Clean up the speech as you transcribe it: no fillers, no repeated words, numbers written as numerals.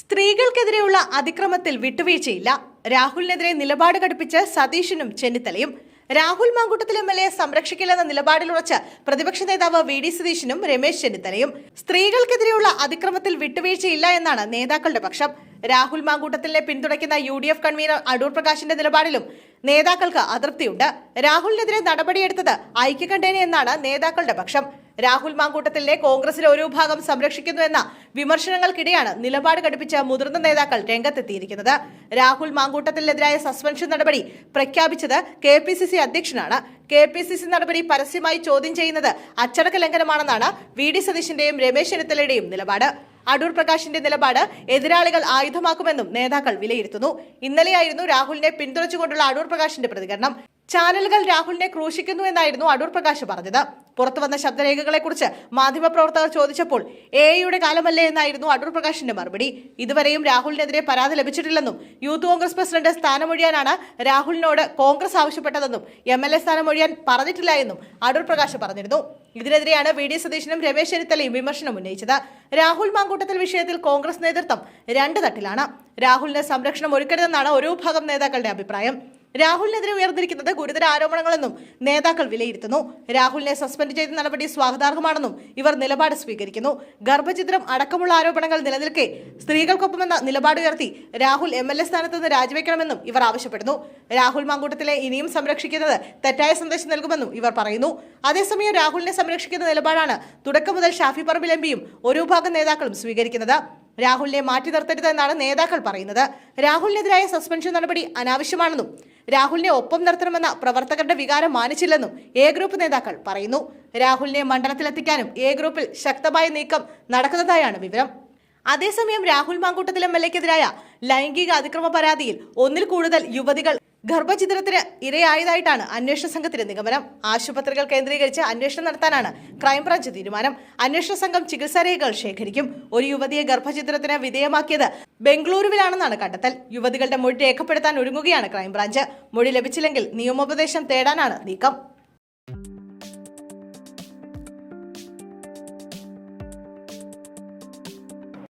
സ്ത്രീകൾക്കെതിരെയുള്ള അതിക്രമത്തിൽ വിട്ടുവീഴ്ചയില്ല. രാഹുലിനെതിരെ നിലപാട് ഘടിപ്പിച്ച് സതീശനും ചെന്നിത്തലയും. രാഹുൽ മാങ്കൂട്ടത്തിൽ എംഎൽഎയെ സംരക്ഷിക്കില്ലെന്ന നിലപാടിലുറച്ച് പ്രതിപക്ഷ നേതാവ് വി ഡി സതീശനും രമേശ് ചെന്നിത്തലയും. സ്ത്രീകൾക്കെതിരെയുള്ള അതിക്രമത്തിൽ വിട്ടുവീഴ്ചയില്ല എന്നാണ് നേതാക്കളുടെ പക്ഷം. രാഹുൽ മാങ്കൂട്ടത്തിലിനെ പിന്തുണയ്ക്കുന്ന UDF കൺവീനർ അടൂർ പ്രകാശിന്റെ നിലപാടിലും നേതാക്കൾക്ക് അതൃപ്തിയുണ്ട്. രാഹുലിനെതിരെ നടപടിയെടുത്തത് ഐക്യകണ്ഠേന എന്നാണ് നേതാക്കളുടെ പക്ഷം. രാഹുൽ മാങ്കൂട്ടത്തിലിനെ കോൺഗ്രസിലെ ഒരു വിഭാഗം സംരക്ഷിക്കുന്നു എന്ന വിമർശനങ്ങൾക്കിടെയാണ് നിലപാട് ഘടിപ്പിച്ച മുതിർന്ന നേതാക്കൾ രംഗത്തെത്തിയിരിക്കുന്നത്. രാഹുൽ മാങ്കൂട്ടത്തിനെതിരായ സസ്പെൻഷൻ നടപടി പ്രഖ്യാപിച്ചത് KPCC അധ്യക്ഷനാണ്. KPCC നടപടി പരസ്യമായി ചോദ്യം ചെയ്യുന്നത് അച്ചടക്ക ലംഘനമാണെന്നാണ് വി ഡി സതീശന്റെയും രമേശ് ചെന്നിത്തലയുടെയും നിലപാട്. അടൂർ പ്രകാശിന്റെ നിലപാട് എതിരാളികൾ ആയുധമാക്കുമെന്നും നേതാക്കൾ വിലയിരുത്തുന്നു. ഇന്നലെയായിരുന്നു രാഹുലിനെ പിന്തുണച്ചുകൊണ്ടുള്ള അടൂർ പ്രകാശിന്റെ പ്രതികരണം. ചാനലുകൾ രാഹുലിനെ ക്രൂശിക്കുന്നു എന്നായിരുന്നു അടൂർ പ്രകാശ് പറഞ്ഞത്. പുറത്തുവന്ന ശബ്ദരേഖകളെക്കുറിച്ച് മാധ്യമപ്രവർത്തകർ ചോദിച്ചപ്പോൾ AI കാലമല്ലേ എന്നായിരുന്നു അടൂർ പ്രകാശിന്റെ മറുപടി. ഇതുവരെയും രാഹുലിനെതിരെ പരാതി ലഭിച്ചിട്ടില്ലെന്നും യൂത്ത് കോൺഗ്രസ് പ്രസിഡന്റ് സ്ഥാനമൊഴിയാനാണ് രാഹുലിനോട് കോൺഗ്രസ് ആവശ്യപ്പെട്ടതെന്നും MLA സ്ഥാനമൊഴിയാൻ പറഞ്ഞിട്ടില്ല എന്നും അടൂർ പ്രകാശ് പറഞ്ഞിരുന്നു. ഇതിനെതിരെയാണ് വി ഡി സതീശനും രമേശ് ചെന്നിത്തലയും വിമർശനം ഉന്നയിച്ചത്. രാഹുൽ മാങ്കൂട്ടത്തിൽ വിഷയത്തിൽ കോൺഗ്രസ് നേതൃത്വം രണ്ട് തട്ടിലാണ്. രാഹുലിന് സംരക്ഷണം ഒരുക്കരുതെന്നാണ് ഒരു വിഭാഗം നേതാക്കളുടെ അഭിപ്രായം. രാഹുലിനെതിരെ ഉയർന്നിരിക്കുന്നത് ഗുരുതര ആരോപണങ്ങളെന്നും നേതാക്കൾ വിലയിരുത്തുന്നു. രാഹുലിനെ സസ്പെൻഡ് ചെയ്ത നടപടി സ്വാഗതാർഹമാണെന്നും ഇവർ നിലപാട് സ്വീകരിക്കുന്നു. ഗർഭചിത്രം അടക്കമുള്ള ആരോപണങ്ങൾ നിലനിൽക്കെ സ്ത്രീകൾക്കൊപ്പമെന്ന നിലപാട് ഉയർത്തി രാഹുൽ MLA സ്ഥാനത്ത് നിന്ന് രാജിവെക്കണമെന്നും ഇവർ ആവശ്യപ്പെടുന്നു. രാഹുൽ മാങ്കൂട്ടത്തിലെ ഇനിയും സംരക്ഷിക്കുന്നത് തെറ്റായ സന്ദേശം നൽകുമെന്നും ഇവർ പറയുന്നു. അതേസമയം രാഹുലിനെ സംരക്ഷിക്കുന്ന നിലപാടാണ് തുടക്കം മുതൽ ഷാഫി പറമ്പിൽ MPയും ഒരു വിഭാഗം നേതാക്കളും സ്വീകരിക്കുന്നത്. രാഹുലിനെ മാറ്റി നിർത്തരുത് എന്നാണ് നേതാക്കൾ പറയുന്നത്. രാഹുലിനെതിരായ സസ്പെൻഷൻ നടപടി അനാവശ്യമാണെന്നും രാഹുലിനെ ഒപ്പം നിർത്തണമെന്ന പ്രവർത്തകരുടെ വികാരം മാനിച്ചില്ലെന്നും A ഗ്രൂപ്പ് നേതാക്കൾ പറയുന്നു. രാഹുലിനെ മണ്ഡലത്തിലെത്തിക്കാനും A ഗ്രൂപ്പിൽ ശക്തമായ നീക്കം നടക്കുന്നതായാണ് വിവരം. അതേസമയം രാഹുൽ മാങ്കൂട്ടത്തിൽ MLAക്കെതിരായ ലൈംഗിക അതിക്രമ പരാതിയിൽ ഒന്നിൽ കൂടുതൽ യുവതികൾ ഗർഭചിത്രത്തിന് ഇരയായതായിട്ടാണ് അന്വേഷണ സംഘത്തിന്റെ നിഗമനം. ആശുപത്രികൾ കേന്ദ്രീകരിച്ച് അന്വേഷണം നടത്താനാണ് ക്രൈംബ്രാഞ്ച് തീരുമാനം. അന്വേഷണ സംഘം ചികിത്സാരേഖകൾ ശേഖരിക്കും. ഒരു യുവതിയെ ഗർഭചിത്രത്തിന് വിധേയമാക്കിയത് ബംഗളൂരുവിലാണെന്നാണ് കണ്ടെത്തൽ. യുവതികളുടെ മൊഴി രേഖപ്പെടുത്താൻ ഒരുങ്ങുകയാണ് ക്രൈംബ്രാഞ്ച്. മൊഴി ലഭിച്ചില്ലെങ്കിൽ നിയമോപദേശം തേടാനാണ് നീക്കം.